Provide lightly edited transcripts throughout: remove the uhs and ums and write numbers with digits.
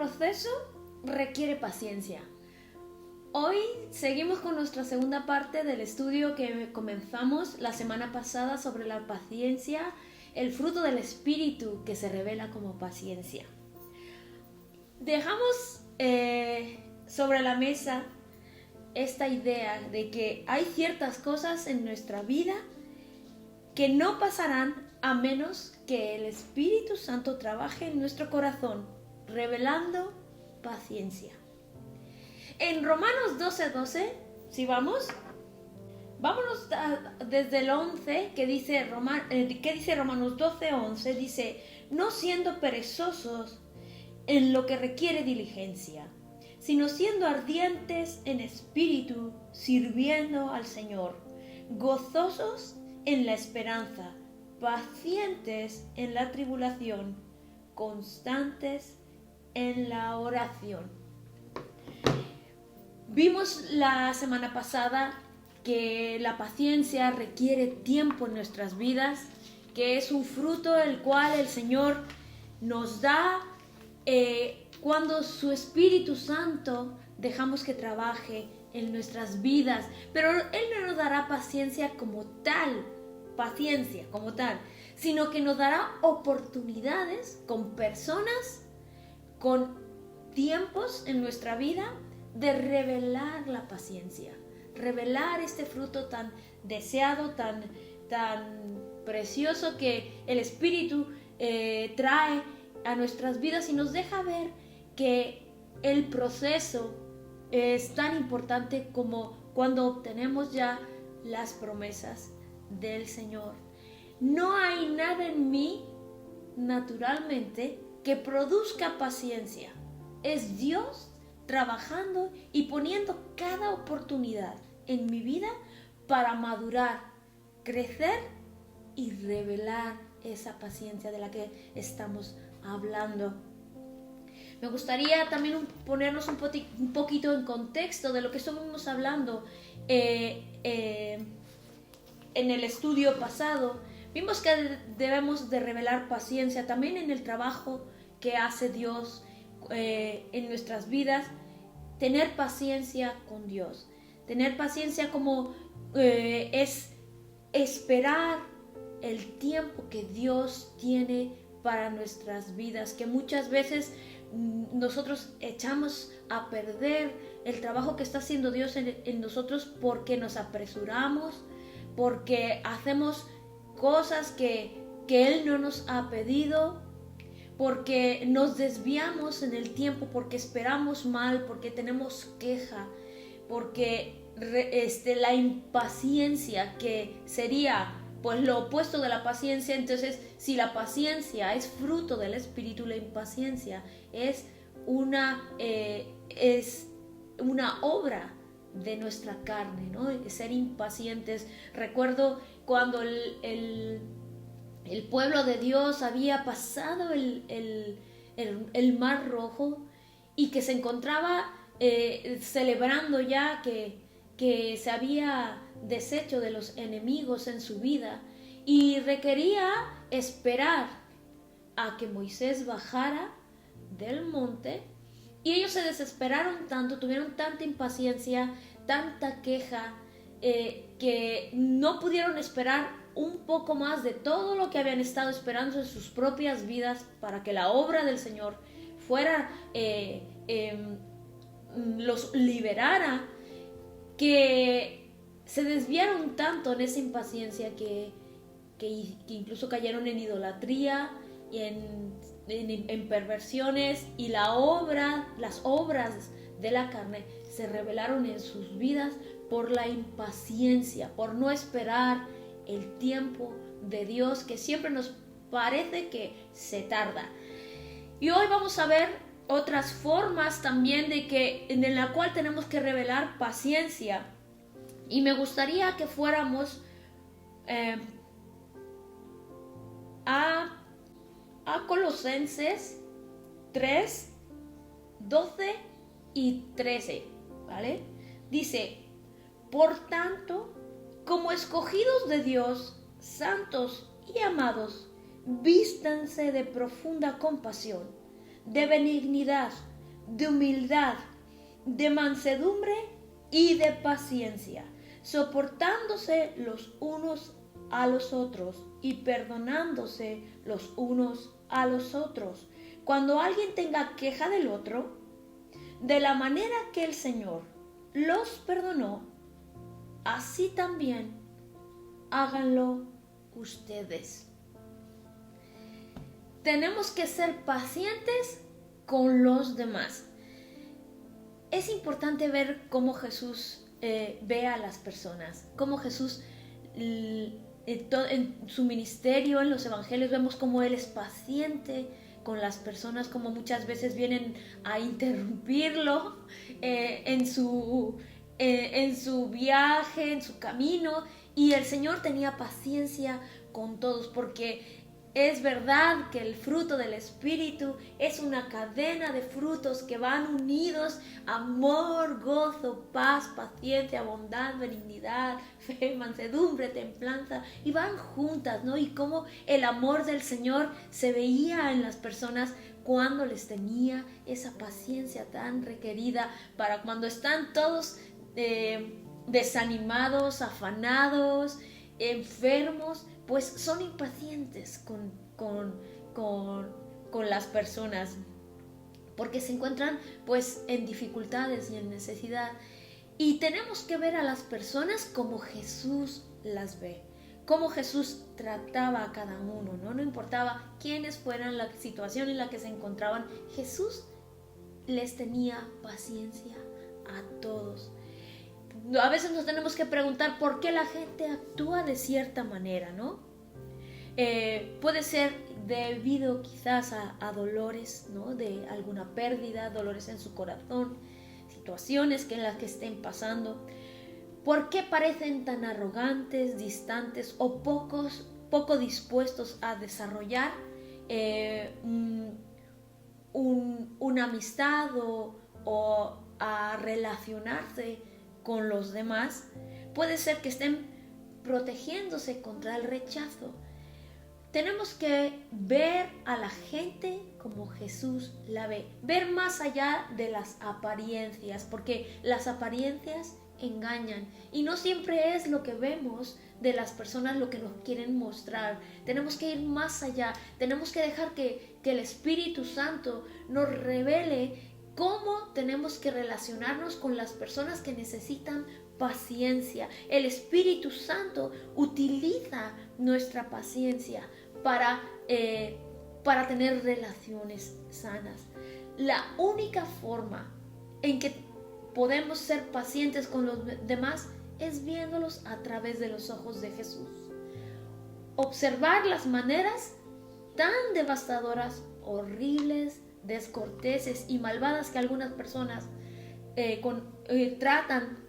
proceso requiere paciencia. Hoy seguimos con nuestra segunda parte del estudio que comenzamos la semana pasada sobre la paciencia, el fruto del Espíritu que se revela como paciencia. Dejamos sobre la mesa esta idea de que hay ciertas cosas en nuestra vida que no pasarán a menos que el Espíritu Santo trabaje en nuestro corazón, revelando paciencia. En Romanos 12:12, si vámonos desde el 11, que dice Romanos 12:11, dice, no siendo perezosos en lo que requiere diligencia, sino siendo ardientes en espíritu, sirviendo al Señor, gozosos en la esperanza, pacientes en la tribulación, constantes en la oración. Vimos la semana pasada que la paciencia requiere tiempo en nuestras vidas, que es un fruto el cual el Señor nos da cuando su Espíritu Santo dejamos que trabaje en nuestras vidas, pero Él no nos dará paciencia como tal, sino que nos dará oportunidades con personas, con tiempos en nuestra vida de revelar la paciencia, revelar este fruto tan deseado, tan precioso que el Espíritu trae a nuestras vidas y nos deja ver que el proceso es tan importante como cuando obtenemos ya las promesas del Señor. No hay nada en mí, naturalmente, que produzca paciencia. Es Dios trabajando y poniendo cada oportunidad en mi vida para madurar, crecer y revelar esa paciencia de la que estamos hablando. Me gustaría también ponernos un poquito en contexto de lo que estuvimos hablando en el estudio pasado. Vimos que debemos de revelar paciencia también en el trabajo que hace Dios en nuestras vidas. Tener paciencia con Dios. Tener paciencia como es esperar el tiempo que Dios tiene para nuestras vidas, que muchas veces nosotros echamos a perder el trabajo que está haciendo Dios en nosotros porque nos apresuramos, porque hacemos cosas que Él no nos ha pedido, porque nos desviamos en el tiempo, porque esperamos mal, porque tenemos queja, porque la impaciencia, que sería pues lo opuesto de la paciencia. Entonces, si la paciencia es fruto del Espíritu, la impaciencia es una obra de nuestra carne, ¿no? Ser impacientes. Recuerdo cuando el pueblo de Dios había pasado el Mar Rojo y que se encontraba celebrando ya que se había deshecho de los enemigos en su vida, y requería esperar a que Moisés bajara del monte, y ellos se desesperaron tanto, tuvieron tanta impaciencia, tanta queja, que no pudieron esperar un poco más de todo lo que habían estado esperando en sus propias vidas para que la obra del Señor fuera, los liberara, que se desviaron tanto en esa impaciencia que incluso cayeron en idolatría y en perversiones, y las obras de la carne se revelaron en sus vidas por la impaciencia, por no esperar el tiempo de Dios, que siempre nos parece que se tarda. Y hoy vamos a ver otras formas también en la cual tenemos que revelar paciencia. Y me gustaría que fuéramos a Colosenses 3, 12 y 13, ¿vale? Dice, por tanto, como escogidos de Dios, santos y amados, vístanse de profunda compasión, de benignidad, de humildad, de mansedumbre y de paciencia, soportándose los unos a los otros y perdonándose los unos a los otros. Cuando alguien tenga queja del otro, de la manera que el Señor los perdonó, así también háganlo ustedes. Tenemos que ser pacientes con los demás. Es importante ver cómo Jesús ve a las personas, cómo Jesús en su ministerio, en los evangelios, vemos cómo Él es paciente con las personas, como muchas veces vienen a interrumpirlo en su viaje, en su camino, y el Señor tenía paciencia con todos, porque es verdad que el fruto del Espíritu es una cadena de frutos que van unidos: amor, gozo, paz, paciencia, bondad, benignidad, fe, mansedumbre, templanza, y van juntas, ¿no? Y cómo el amor del Señor se veía en las personas cuando les tenía esa paciencia tan requerida para cuando están todos desanimados, afanados, enfermos, pues son impacientes con las personas, porque se encuentran pues en dificultades y en necesidad. Y tenemos que ver a las personas como Jesús las ve, como Jesús trataba a cada uno, ¿no? No importaba quiénes fueran, la situación en la que se encontraban, Jesús les tenía paciencia a todos. A veces nos tenemos que preguntar por qué la gente actúa de cierta manera, ¿no? Puede ser debido quizás a dolores, ¿no? De alguna pérdida, dolores en su corazón, situaciones en las que estén pasando. ¿Por qué parecen tan arrogantes, distantes o poco dispuestos a desarrollar una amistad o a relacionarse con los demás? Puede ser que estén protegiéndose contra el rechazo. Tenemos que ver a la gente como Jesús la ve, ver más allá de las apariencias, porque las apariencias engañan y no siempre es lo que vemos de las personas lo que nos quieren mostrar. Tenemos que ir más allá, tenemos que dejar que el Espíritu Santo nos revele cómo tenemos que relacionarnos con las personas que necesitan paciencia. El Espíritu Santo utiliza nuestra paciencia para tener relaciones sanas. La única forma en que podemos ser pacientes con los demás es viéndolos a través de los ojos de Jesús. Observar las maneras tan devastadoras, horribles, descorteses y malvadas que algunas personas tratan.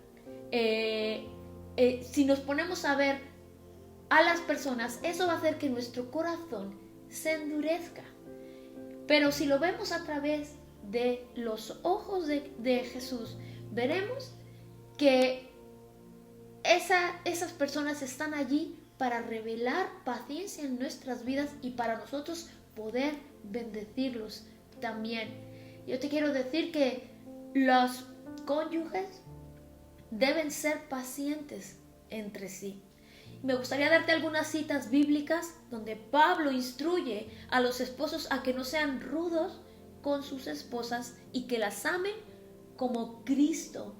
Si nos ponemos a ver a las personas, eso va a hacer que nuestro corazón se endurezca. Pero si lo vemos a través de los ojos de Jesús, veremos que esas personas están allí para revelar paciencia en nuestras vidas y para nosotros poder bendecirlos también. Yo te quiero decir que los cónyuges deben ser pacientes entre sí. Me gustaría darte algunas citas bíblicas donde Pablo instruye a los esposos a que no sean rudos con sus esposas y que las amen como Cristo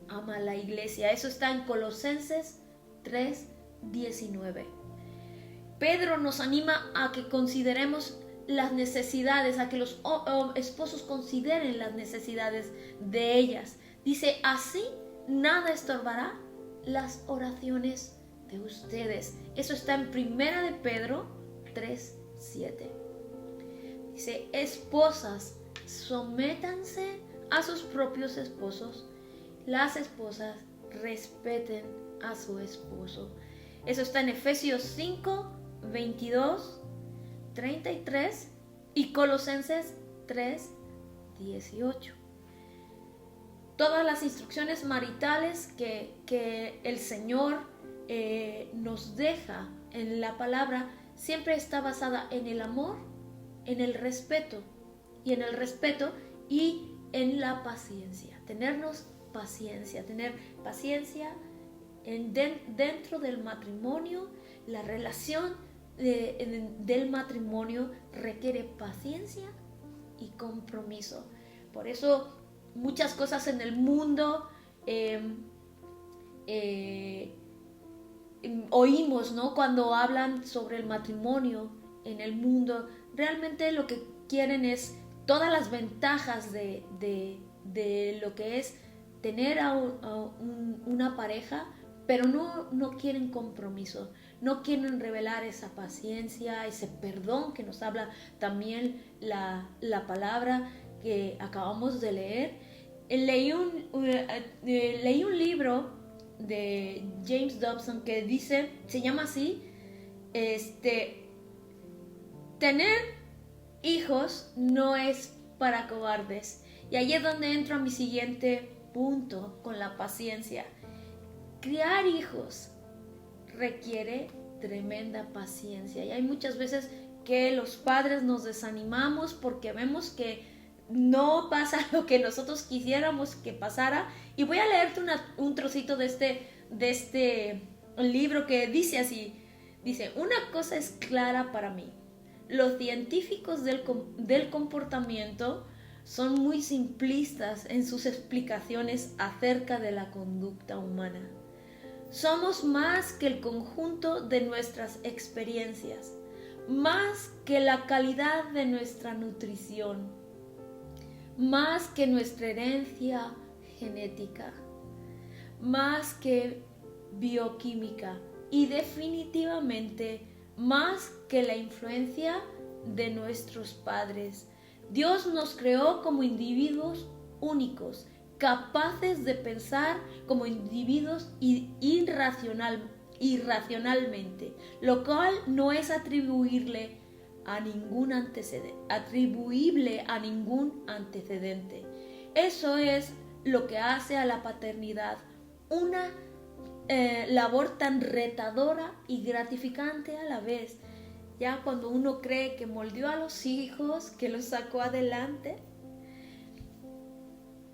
ama a la iglesia. Eso está en Colosenses 3:19. Pedro nos anima a que consideremos las necesidades, a que los esposos consideren las necesidades de ellas. Dice: así nada estorbará las oraciones de ustedes. Eso está en 1 de Pedro 3:7. Dice: esposas, sométanse a sus propios esposos. Las esposas respeten a su esposo. Eso está en Efesios 5:22, 33 y Colosenses 3:18. Todas las instrucciones maritales que el Señor nos deja en la palabra siempre está basada en el amor, en el respeto y en la paciencia, tener paciencia dentro del matrimonio. La relación del matrimonio requiere paciencia y compromiso. Por eso muchas cosas en el mundo oímos, ¿no? Cuando hablan sobre el matrimonio en el mundo, realmente lo que quieren es todas las ventajas de lo que es tener una pareja, pero no quieren compromiso, no quieren revelar esa paciencia, ese perdón que nos habla también la palabra que acabamos de leer. Leí un libro de James Dobson que se llama así, tener hijos no es para cobardes. Y ahí es donde entro a mi siguiente punto con la paciencia. Criar hijos requiere tremenda paciencia, y hay muchas veces que los padres nos desanimamos porque vemos que no pasa lo que nosotros quisiéramos que pasara. Y voy a leerte un trocito de este libro que dice así. Dice: una cosa es clara para mí. Los científicos del comportamiento son muy simplistas en sus explicaciones acerca de la conducta humana. Somos más que el conjunto de nuestras experiencias, más que la calidad de nuestra nutrición, más que nuestra herencia genética, más que bioquímica, y definitivamente más que la influencia de nuestros padres. Dios nos creó como individuos únicos, capaces de pensar como individuos irracionalmente, lo cual no es atribuible a ningún antecedente. Eso es lo que hace a la paternidad una labor tan retadora y gratificante a la vez. Ya cuando uno cree que moldeó a los hijos, que los sacó adelante,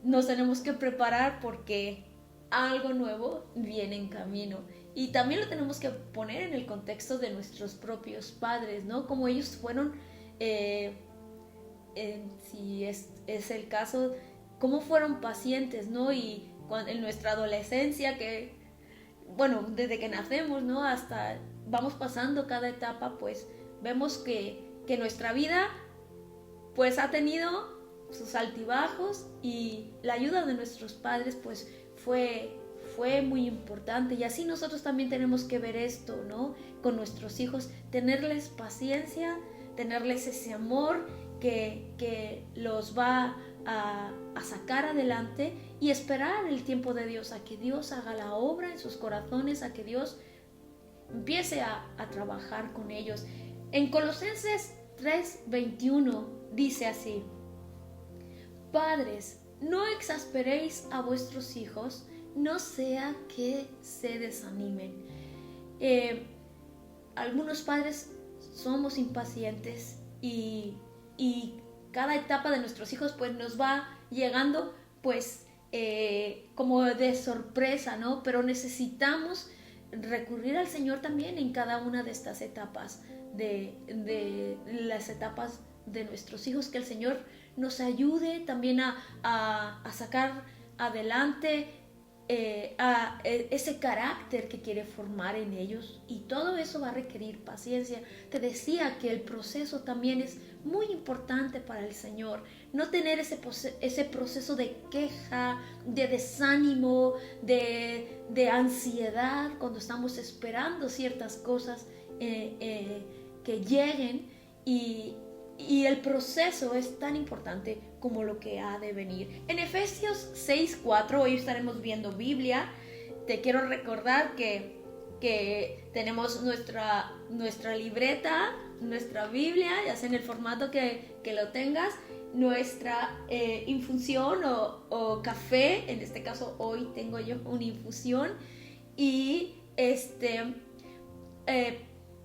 nos tenemos que preparar porque algo nuevo viene en camino. Y también lo tenemos que poner en el contexto de nuestros propios padres, ¿no? Como ellos fueron, si es el caso, cómo fueron pacientes, ¿no? Y en nuestra adolescencia, bueno, desde que nacemos, ¿no? Hasta vamos pasando cada etapa, pues vemos que nuestra vida pues ha tenido sus altibajos, y la ayuda de nuestros padres pues fue muy importante. Y así nosotros también tenemos que ver esto, ¿no? Con nuestros hijos, tenerles paciencia, tenerles ese amor que los va a sacar adelante, y esperar el tiempo de Dios, a que Dios haga la obra en sus corazones, a que Dios empiece a trabajar con ellos. En Colosenses 3:21 dice así: padres, no exasperéis a vuestros hijos, no sea que se desanimen. Algunos padres somos impacientes, y cada etapa de nuestros hijos pues nos va llegando pues como de sorpresa, ¿no? Pero necesitamos recurrir al Señor también en cada una de estas etapas, de las etapas de nuestros hijos, que el Señor nos ayude también a sacar adelante ese carácter que quiere formar en ellos, y todo eso va a requerir paciencia. Te decía que el proceso también es muy importante para el Señor. No tener ese proceso de queja, de desánimo, de ansiedad cuando estamos esperando ciertas cosas que lleguen, y el proceso es tan importante como lo que ha de venir. En Efesios 6:4, hoy estaremos viendo Biblia. Te quiero recordar que tenemos nuestra libreta, nuestra Biblia, ya sea en el formato que lo tengas, nuestra infusión o café. En este caso hoy tengo yo una infusión, y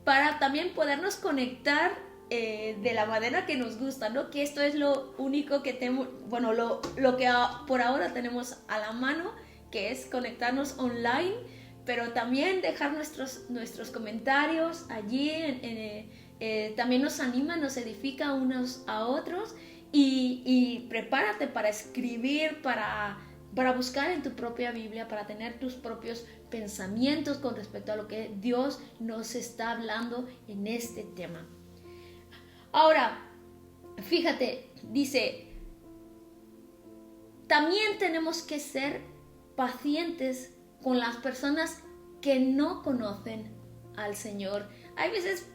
para también podernos conectar de la manera que nos gusta, ¿no? Que esto es lo único que tenemos, bueno, lo que por ahora tenemos a la mano, que es conectarnos online, pero también dejar nuestros comentarios allí, también nos anima, nos edifica unos a otros, y prepárate para escribir, para buscar en tu propia Biblia, para tener tus propios pensamientos con respecto a lo que Dios nos está hablando en este tema. Ahora, fíjate, dice, también tenemos que ser pacientes con las personas que no conocen al Señor. Hay veces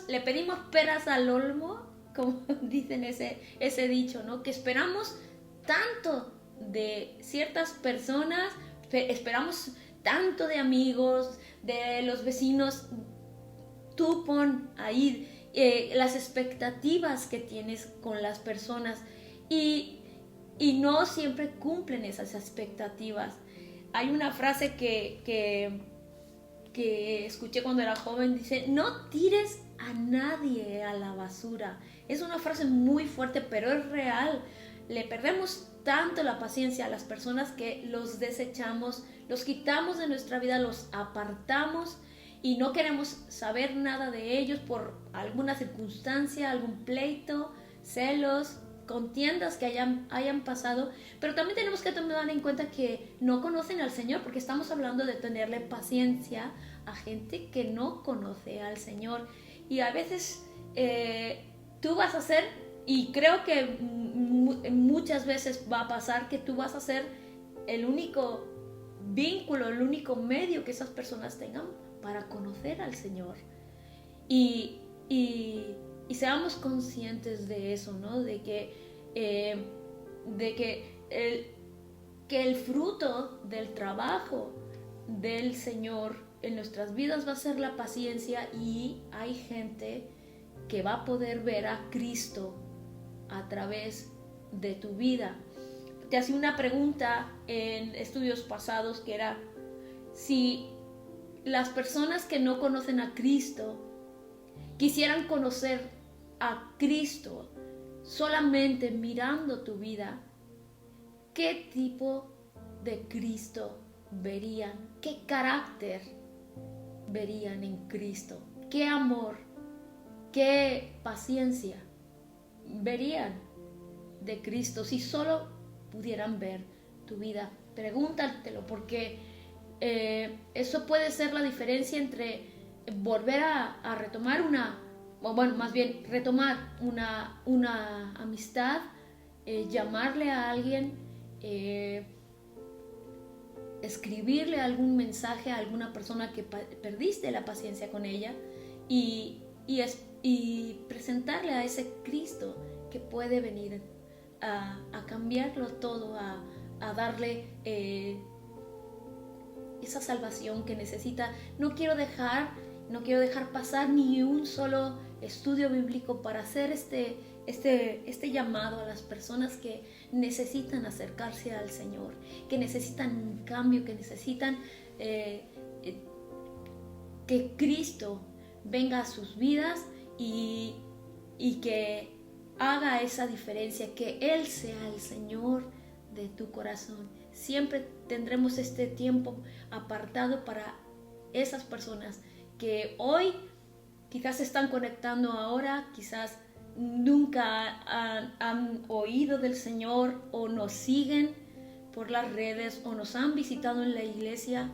le pedimos peras al olmo, como dicen ese dicho, ¿no? Que esperamos tanto de ciertas personas, esperamos tanto de amigos, de los vecinos. Tú pon ahí las expectativas que tienes con las personas, y no siempre cumplen esas expectativas. Hay una frase que escuché cuando era joven, dice: no tires a nadie a la basura. Es una frase muy fuerte, pero es real. Le perdemos tanto la paciencia a las personas que los desechamos, los quitamos de nuestra vida, los apartamos y no queremos saber nada de ellos por alguna circunstancia, algún pleito, celos, contiendas que hayan pasado. Pero también tenemos que tomar en cuenta que no conocen al Señor, porque estamos hablando de tenerle paciencia a gente que no conoce al Señor. Y a veces tú vas a ser, y creo que muchas veces va a pasar, que tú vas a ser el único vínculo, el único medio que esas personas tengan para conocer al Señor. Y seamos conscientes de eso, ¿no? De que el fruto del trabajo del Señor en nuestras vidas va a ser la paciencia, y hay gente que va a poder ver a Cristo a través de tu vida. Te hacía una pregunta en estudios pasados, que era si las personas que no conocen a Cristo quisieran conocer a Cristo solamente mirando tu vida, ¿qué tipo de Cristo verían? ¿Qué carácter verían en Cristo? ¿Qué amor? ¿Qué paciencia verían de Cristo si solo pudieran ver tu vida? Pregúntatelo, porque eso puede ser la diferencia entre volver a retomar retomar una amistad, llamarle a alguien, escribirle algún mensaje a alguna persona que perdiste la paciencia con ella, y presentarle a ese Cristo que puede venir a cambiarlo todo, a darle esa salvación que necesita. No quiero dejar pasar ni un solo estudio bíblico para hacer este llamado a las personas que necesitan acercarse al Señor, que necesitan un cambio, que necesitan que Cristo venga a sus vidas y que haga esa diferencia, que Él sea el Señor de tu corazón. Siempre tendremos este tiempo apartado para esas personas que hoy quizás se están conectando ahora, quizás nunca han oído del Señor, o nos siguen por las redes, o nos han visitado en la iglesia.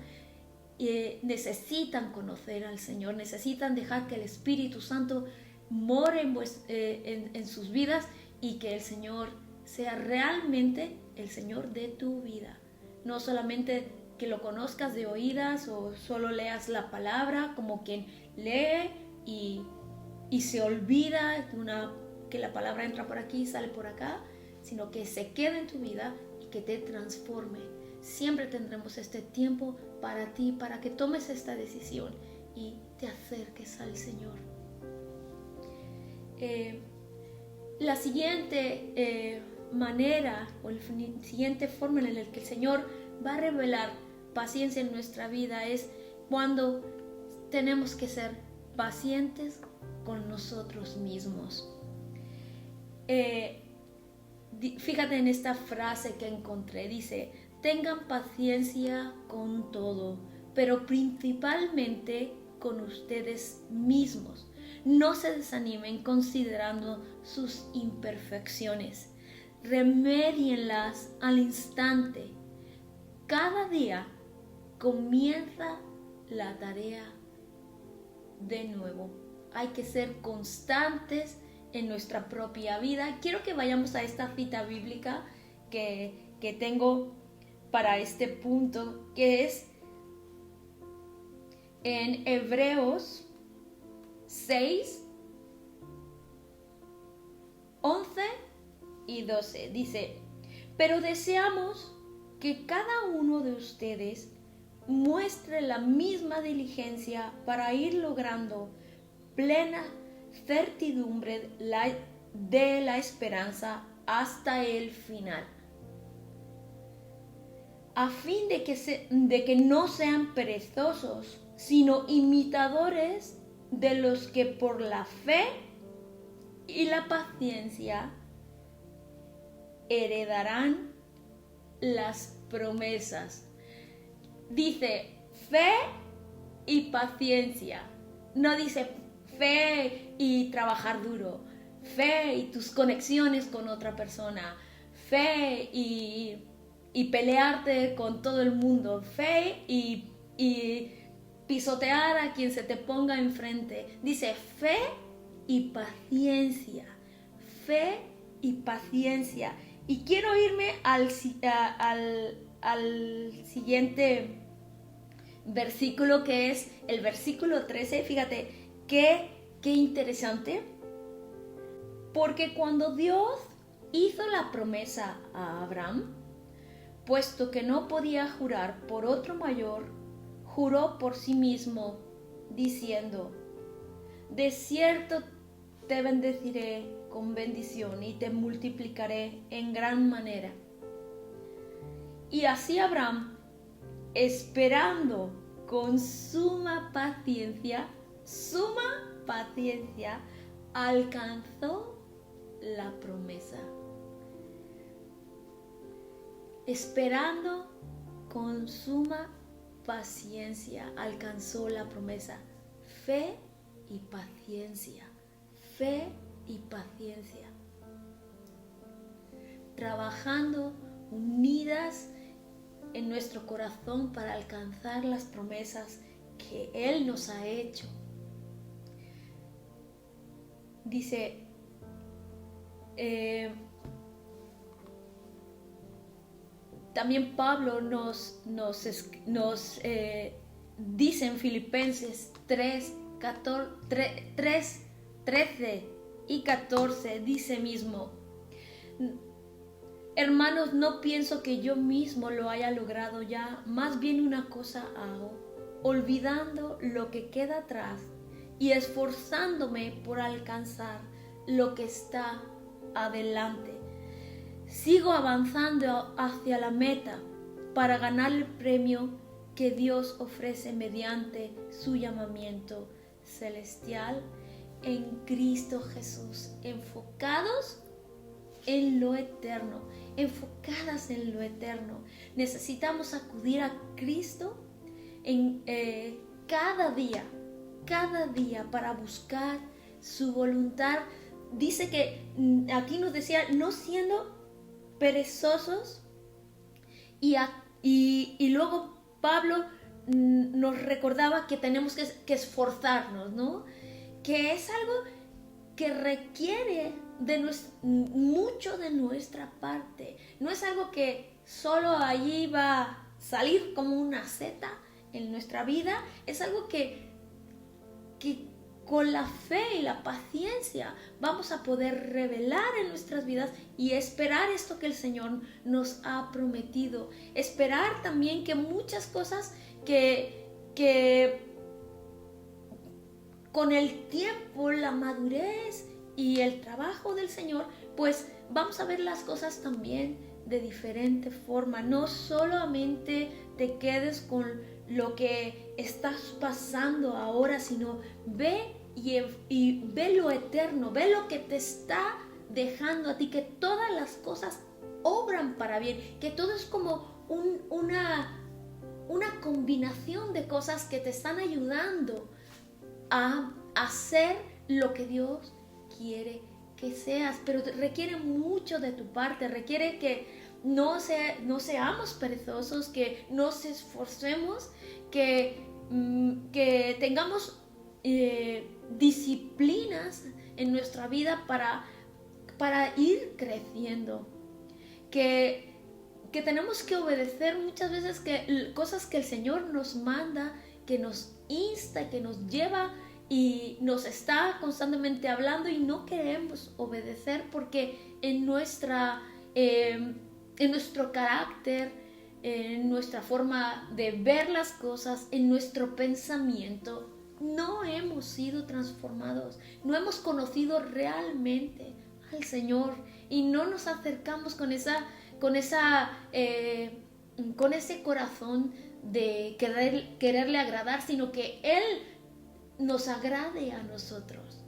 Necesitan conocer al Señor, necesitan dejar que el Espíritu Santo more en sus vidas, y que el Señor sea realmente el Señor de tu vida. No solamente que lo conozcas de oídas, o solo leas la palabra como quien lee y se olvida que la palabra entra por aquí y sale por acá, sino que se quede en tu vida y que te transforme. Siempre tendremos este tiempo para ti, para que tomes esta decisión y te acerques al Señor. La siguiente manera, o la siguiente forma en la que el Señor va a revelar paciencia en nuestra vida, es cuando tenemos que ser pacientes con nosotros mismos. Fíjate en esta frase que encontré, dice: tengan paciencia con todo, pero principalmente con ustedes mismos. No se desanimen considerando sus imperfecciones. Remédienlas al instante. Cada día comienza la tarea de nuevo. Hay que ser constantes en nuestra propia vida. Quiero que vayamos a esta cita bíblica que tengo para este punto, que es en Hebreos 6, 11 y 12. Dice: pero deseamos que cada uno de ustedes muestre la misma diligencia para ir logrando plena certidumbre de la esperanza hasta el final, a fin de que no sean perezosos, sino imitadores de los que por la fe y la paciencia heredarán las promesas. Dice fe y paciencia. No dice fe y trabajar duro, fe y tus conexiones con otra persona, fe y pelearte con todo el mundo, fe y pisotear a quien se te ponga enfrente. Dice fe y paciencia, fe y paciencia. Y quiero irme al siguiente versículo, que es el versículo 13. Fíjate qué interesante, porque cuando Dios hizo la promesa a Abraham, puesto que no podía jurar por otro mayor, juró por sí mismo, diciendo: de cierto te bendeciré con bendición y te multiplicaré en gran manera. Y así Abraham, esperando con suma paciencia, alcanzó la promesa. Esperando con suma paciencia, alcanzó la promesa. Fe y paciencia, fe y paciencia. Trabajando unidas en nuestro corazón para alcanzar las promesas que Él nos ha hecho. Dice, también Pablo nos dice en Filipenses 13 y 14, dice mismo: hermanos, no pienso que yo mismo lo haya logrado ya, más bien una cosa hago, olvidando lo que queda atrás y esforzándome por alcanzar lo que está adelante. Sigo avanzando hacia la meta para ganar el premio que Dios ofrece mediante su llamamiento celestial en Cristo Jesús, enfocados en lo eterno, enfocadas en lo eterno. Necesitamos acudir a Cristo en cada día para buscar su voluntad. Dice que aquí nos decía, no siendo perezosos, y luego Pablo nos recordaba que tenemos que esforzarnos, ¿no? Que es algo que requiere mucho de nuestra parte. No es algo que solo allí va a salir como una seta en nuestra vida. Es algo que con la fe y la paciencia vamos a poder revelar en nuestras vidas y esperar esto que el Señor nos ha prometido. Esperar también que muchas cosas que con el tiempo, la madurez y el trabajo del Señor, pues vamos a ver las cosas también de diferente forma. No solamente te quedes con lo que estás pasando ahora, sino ve y ve lo eterno, ve lo que te está dejando a ti, que todas las cosas obran para bien, que todo es como una combinación de cosas que te están ayudando a hacer lo que Dios quiere que seas, pero requiere mucho de tu parte, requiere que no seamos perezosos, que nos esforcemos, que tengamos disciplinas en nuestra vida para ir creciendo, que tenemos que obedecer muchas veces cosas que el Señor nos manda, que nos insta, que nos lleva y nos está constantemente hablando y no queremos obedecer porque en nuestro carácter, en nuestra forma de ver las cosas, en nuestro pensamiento, no hemos sido transformados, no hemos conocido realmente al Señor y no nos acercamos con ese corazón de quererle agradar, sino que Él nos agrade a nosotros,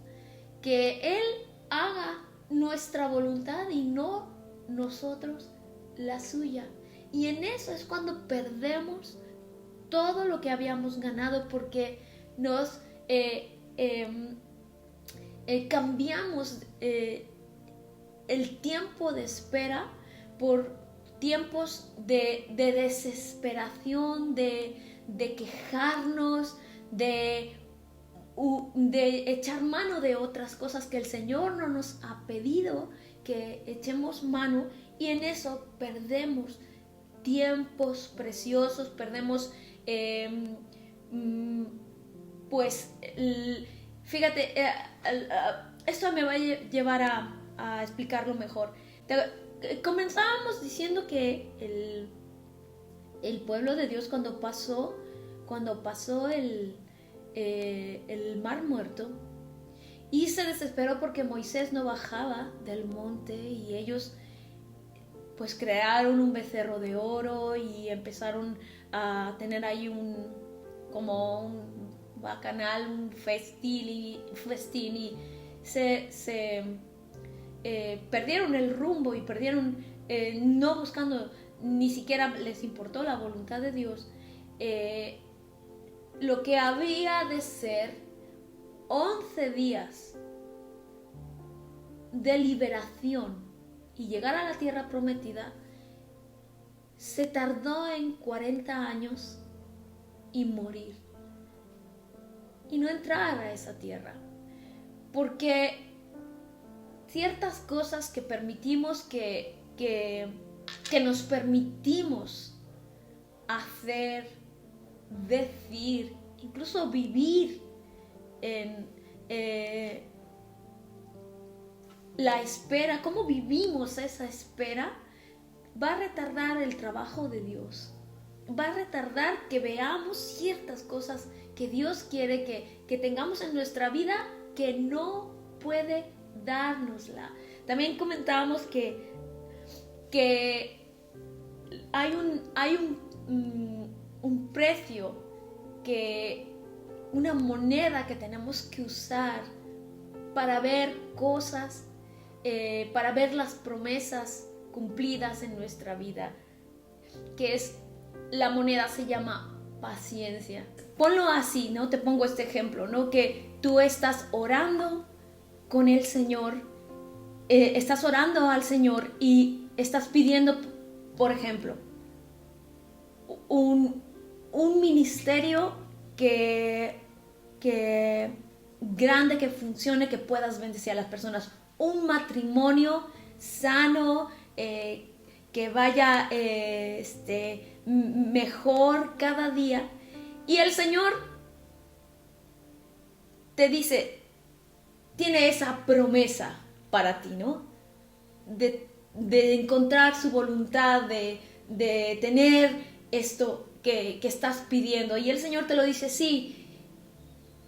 que Él haga nuestra voluntad y no nosotros la suya. Y en eso es cuando perdemos todo lo que habíamos ganado, porque nos cambiamos el tiempo de espera por tiempos de desesperación, de quejarnos, de echar mano de otras cosas que el Señor no nos ha pedido que echemos mano, y en eso perdemos tiempos preciosos, perdemos pues fíjate, esto me va a llevar a explicarlo mejor. Comenzábamos diciendo que el pueblo de Dios cuando pasó el Mar Muerto y se desesperó porque Moisés no bajaba del monte, y ellos pues crearon un becerro de oro y empezaron a tener ahí un bacanal, un festín y se perdieron el rumbo y perdieron, no buscando, ni siquiera les importó la voluntad de Dios, lo que había de ser 11 días de liberación y llegar a la tierra prometida, se tardó en 40 años y morir y no entrar a esa tierra, porque ciertas cosas que permitimos que nos permitimos hacer, decir, incluso vivir en la espera, cómo vivimos esa espera, va a retardar el trabajo de Dios, va a retardar que veamos ciertas cosas que Dios quiere que tengamos en nuestra vida, que no puede dárnosla. También comentábamos que hay un precio, una moneda que tenemos que usar para ver cosas, para ver las promesas cumplidas en nuestra vida, que es, la moneda se llama paciencia. Ponlo así, ¿no? Te pongo este ejemplo, ¿no? Que tú estás orando con el Señor, estás orando al Señor y estás pidiendo, por ejemplo, un ministerio que grande, que funcione, que puedas bendecir a las personas, un matrimonio sano, que vaya mejor cada día, y el Señor te dice, tiene esa promesa para ti, ¿no? De encontrar su voluntad, de tener esto que estás pidiendo, y el Señor te lo dice, sí.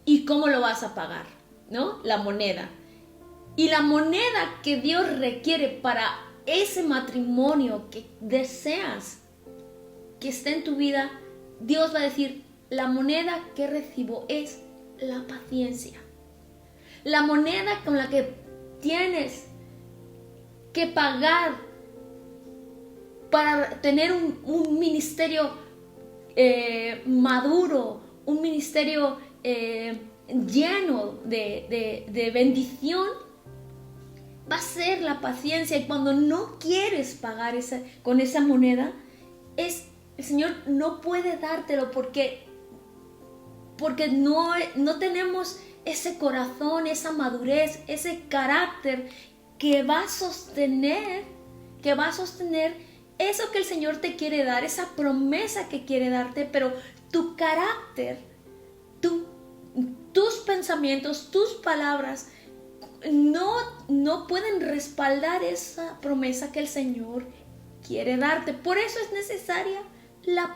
¿Y cómo lo vas a pagar? ¿No? La moneda. Y la moneda que Dios requiere para ese matrimonio que deseas que esté en tu vida, Dios va a decir, la moneda que recibo es la paciencia. La moneda con la que tienes que pagar para tener un ministerio maduro, un ministerio lleno de bendición, va a ser la paciencia. Y cuando no quieres pagar con esa moneda, el Señor no puede dártelo porque no tenemos ese corazón, esa madurez, ese carácter que va a sostener eso que el Señor te quiere dar, esa promesa que quiere darte, pero tu carácter, tus pensamientos, tus palabras no pueden respaldar esa promesa que el Señor quiere darte. Por eso es necesaria la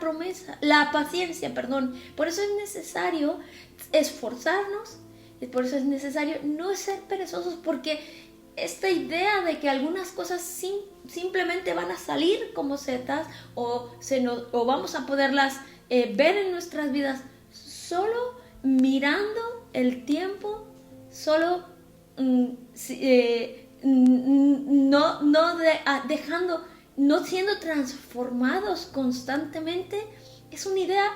paciencia. Por eso es necesario esforzarnos, y por eso es necesario no ser perezosos, porque esta idea de que algunas cosas simplemente van a salir como setas o vamos a poderlas ver en nuestras vidas solo mirando el tiempo, solo no siendo transformados constantemente, es una idea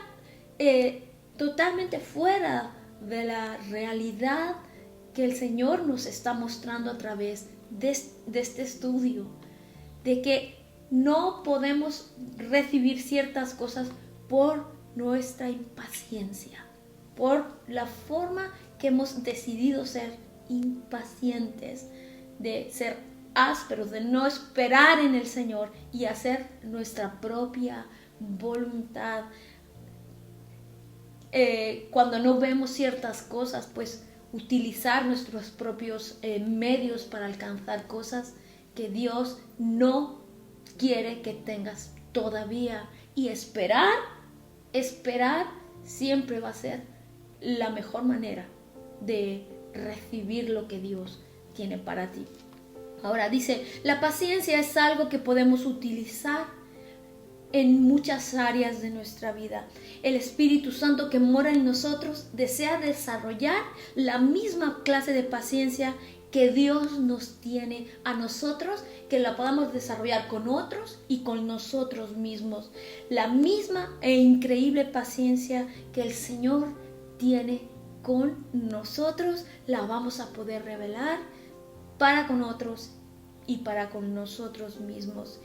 totalmente fuera de la realidad que el Señor nos está mostrando a través de este estudio, de que no podemos recibir ciertas cosas por nuestra impaciencia, por la forma que hemos decidido ser impacientes, de ser ásperos, de no esperar en el Señor y hacer nuestra propia voluntad. Cuando no vemos ciertas cosas, pues utilizar nuestros propios medios para alcanzar cosas que Dios no quiere que tengas todavía. Y esperar siempre va a ser la mejor manera de recibir lo que Dios tiene para ti. Ahora dice, la paciencia es algo que podemos utilizar en muchas áreas de nuestra vida. El Espíritu Santo que mora en nosotros desea desarrollar la misma clase de paciencia que Dios nos tiene a nosotros, que la podamos desarrollar con otros y con nosotros mismos. La misma e increíble paciencia que el Señor tiene con nosotros, la vamos a poder revelar para con otros y para con nosotros mismos.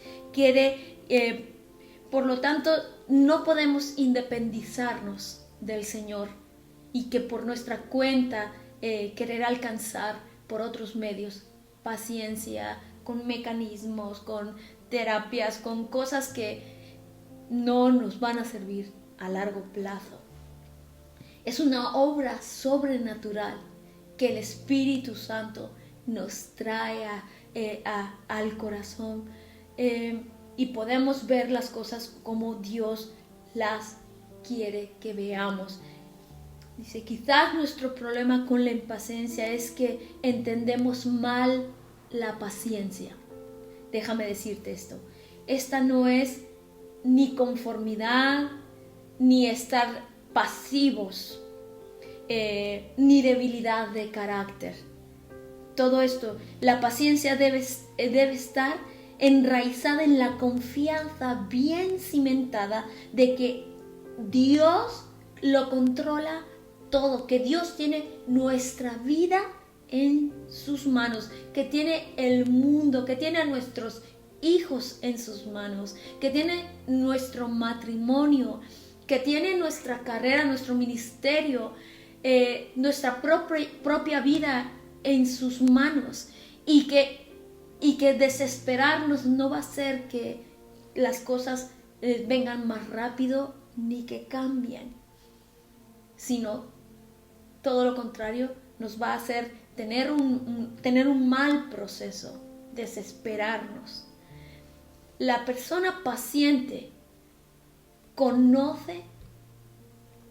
Por lo tanto, no podemos independizarnos del Señor y que por nuestra cuenta querer alcanzar por otros medios paciencia, con mecanismos, con terapias, con cosas que no nos van a servir a largo plazo. Es una obra sobrenatural que el Espíritu Santo nos trae al corazón, y podemos ver las cosas como Dios las quiere que veamos. Dice, quizás nuestro problema con la impaciencia es que entendemos mal la paciencia. Déjame decirte esto, esta no es ni conformidad, ni estar pasivos, ni debilidad de carácter. Todo esto, la paciencia debe estar enraizada en la confianza bien cimentada de que Dios lo controla todo, que Dios tiene nuestra vida en sus manos, que tiene el mundo, que tiene a nuestros hijos en sus manos, que tiene nuestro matrimonio, que tiene nuestra carrera, nuestro ministerio, nuestra propia vida en sus manos, y que desesperarnos no va a hacer que las cosas vengan más rápido ni que cambien, sino todo lo contrario, nos va a hacer tener un mal proceso, desesperarnos. La persona paciente conoce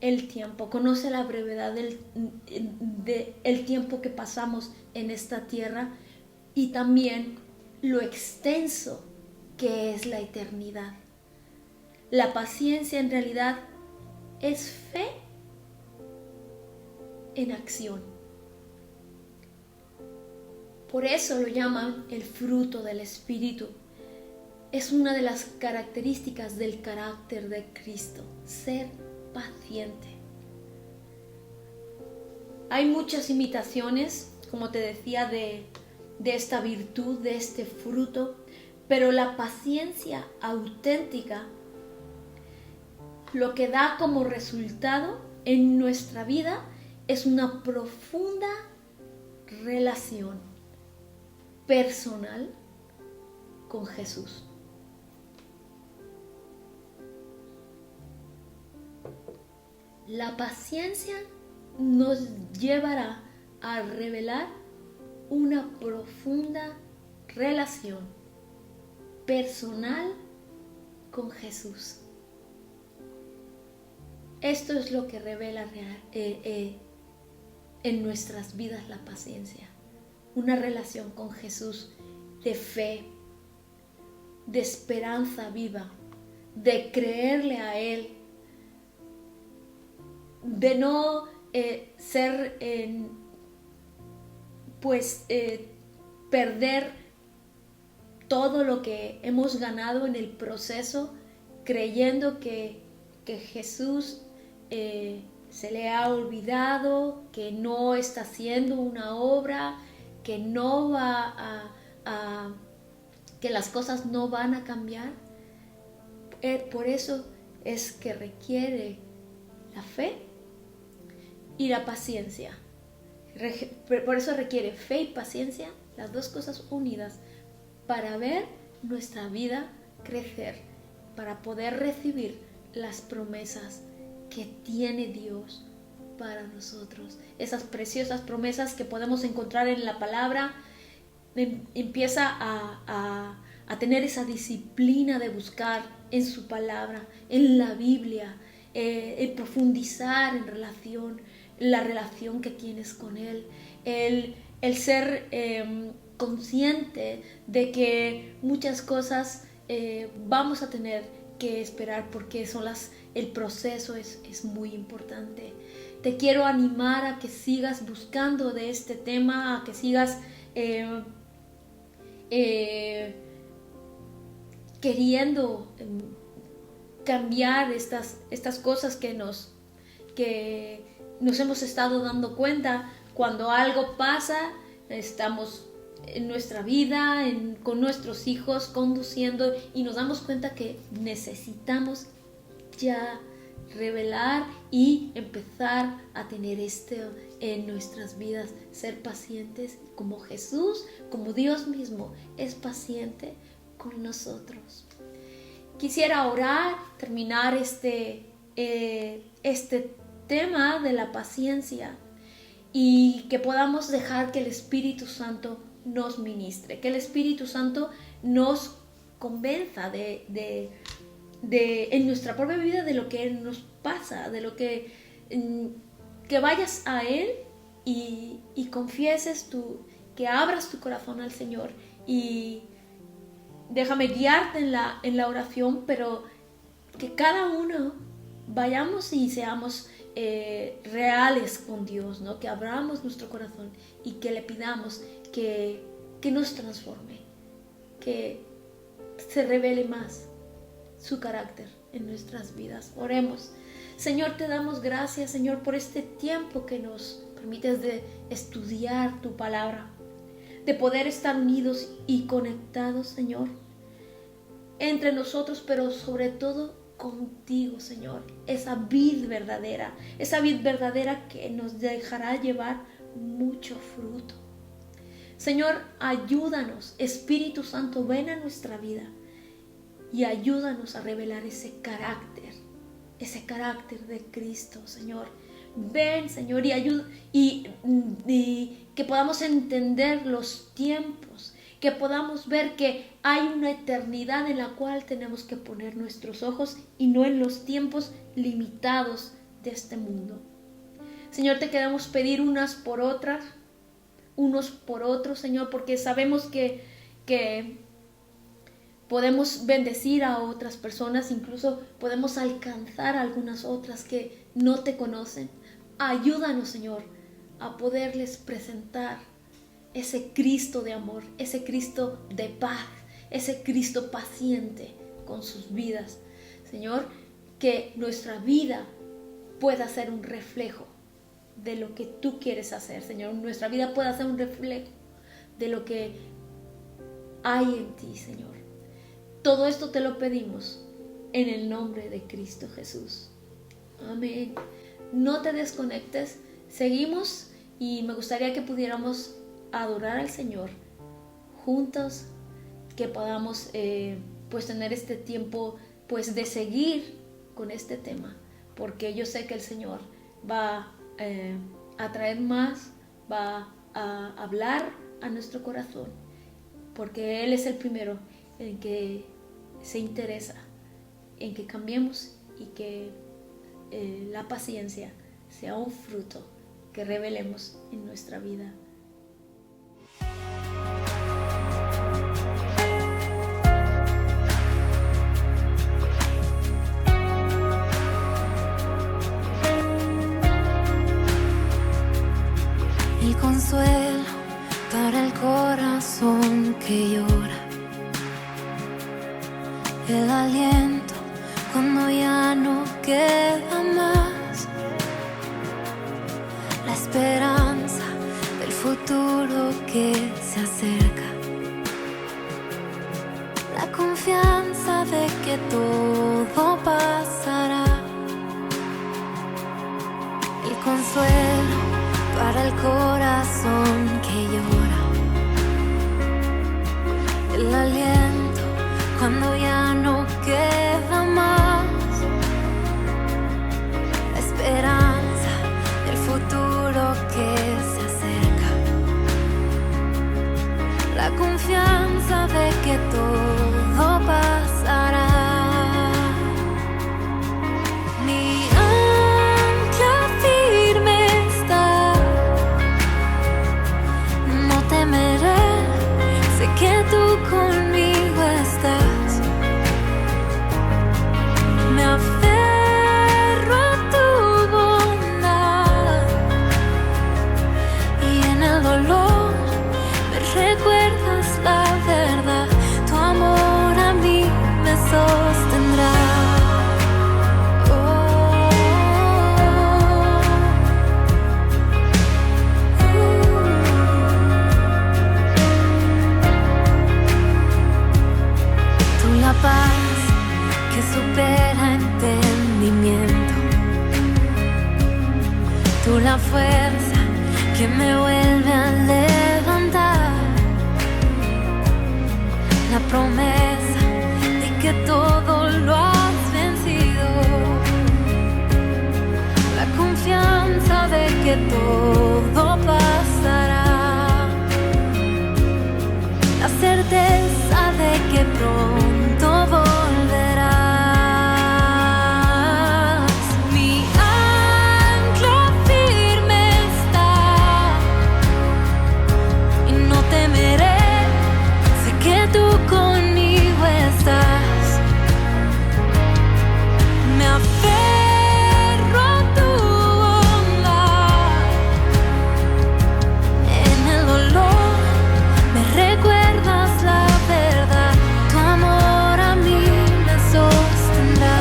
el tiempo, conoce la brevedad del tiempo que pasamos en esta tierra y también lo extenso que es la eternidad. La paciencia en realidad es fe en acción. Por eso lo llaman el fruto del Espíritu. Es una de las características del carácter de Cristo, ser paciente. Hay muchas imitaciones, como te decía, de esta virtud, de este fruto, pero la paciencia auténtica lo que da como resultado en nuestra vida es una profunda relación personal con Jesús. La paciencia nos llevará a revelar una profunda relación personal con Jesús. Esto es lo que revela en nuestras vidas la paciencia. Una relación con Jesús de fe, de esperanza viva, de creerle a Él, de no perder todo lo que hemos ganado en el proceso, creyendo que Jesús se le ha olvidado, que no está haciendo una obra, que no va que las cosas no van a cambiar. Por eso es que requiere la fe y la paciencia. Por eso requiere fe y paciencia, las dos cosas unidas, para ver nuestra vida crecer, para poder recibir las promesas que tiene Dios para nosotros. Esas preciosas promesas que podemos encontrar en la palabra. Empieza a tener esa disciplina de buscar en su palabra, en la Biblia, en profundizar la relación que tienes con Él, el ser consciente de que muchas cosas vamos a tener que esperar porque el proceso es muy importante. Te quiero animar a que sigas buscando de este tema, a que sigas queriendo cambiar estas cosas que nos hemos estado dando cuenta cuando algo pasa. Estamos en nuestra vida, con nuestros hijos, conduciendo, y nos damos cuenta que necesitamos ya revelar y empezar a tener esto en nuestras vidas, ser pacientes como Jesús, como Dios mismo es paciente con nosotros. Quisiera orar, terminar este tema de la paciencia, y que podamos dejar que el Espíritu Santo nos ministre, que el Espíritu Santo nos convenza en nuestra propia vida de lo que nos pasa, de lo que vayas a Él y confieses que abras tu corazón al Señor, y déjame guiarte en la oración, pero que cada uno vayamos y seamos reales con Dios, ¿no? Que abramos nuestro corazón y que le pidamos que nos transforme, que se revele más su carácter en nuestras vidas. Oremos. Señor, te damos gracias, Señor, por este tiempo que nos permites de estudiar tu palabra, de poder estar unidos y conectados, Señor, entre nosotros, pero sobre todo contigo, Señor, esa vid verdadera que nos dejará llevar mucho fruto. Señor, ayúdanos, Espíritu Santo, ven a nuestra vida y ayúdanos a revelar ese carácter de Cristo, Señor. Ven, Señor, y que podamos entender los tiempos, que podamos ver que hay una eternidad en la cual tenemos que poner nuestros ojos y no en los tiempos limitados de este mundo. Señor, te queremos pedir unos por otros, Señor, porque sabemos que podemos bendecir a otras personas, incluso podemos alcanzar a algunas otras que no te conocen. Ayúdanos, Señor, a poderles presentar ese Cristo de amor, ese Cristo de paz, ese Cristo paciente con sus vidas. Señor, que nuestra vida pueda ser un reflejo de lo que tú quieres hacer, Señor. Nuestra vida pueda ser un reflejo de lo que hay en ti, Señor. Todo esto te lo pedimos en el nombre de Cristo Jesús. Amén. No te desconectes. Seguimos y me gustaría que pudiéramos adorar al Señor juntos, que podamos pues tener este tiempo pues de seguir con este tema, porque yo sé que el Señor va a traer más, va a hablar a nuestro corazón, porque Él es el primero en que se interesa en que cambiemos y que la paciencia sea un fruto que revelemos en nuestra vida. El consuelo para el corazón que llora, el aliento cuando ya no queda más, la esperanza del futuro que se acerca, la confianza de que todo pasará, el consuelo para el corazón que llora, el aliento cuando ya no queda más, la esperanza del futuro que se acerca, la confianza de que todo pasará. Mi ancla firme está, no temeré, sé que tú conmigo estás. Me aferro a tu bondad y en el dolor me recuerdas la verdad. Tu amor a mí me sostendrá. Tú la paz que supera entendimiento, tú la fuerza que me vuelve a levantar, la promesa de que todo lo has vencido, la confianza de que todo pasará, la certeza de que pronto volverás. Mi ancla firme está y no temeré, sé que tú conmigo estás. Me aferro a tu bondad, en el dolor me recuerdas la verdad. Tu amor a mí me sostendrá.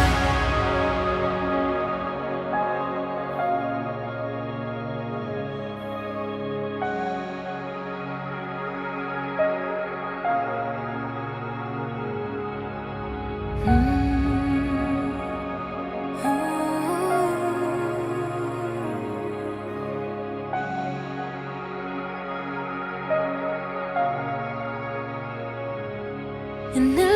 En el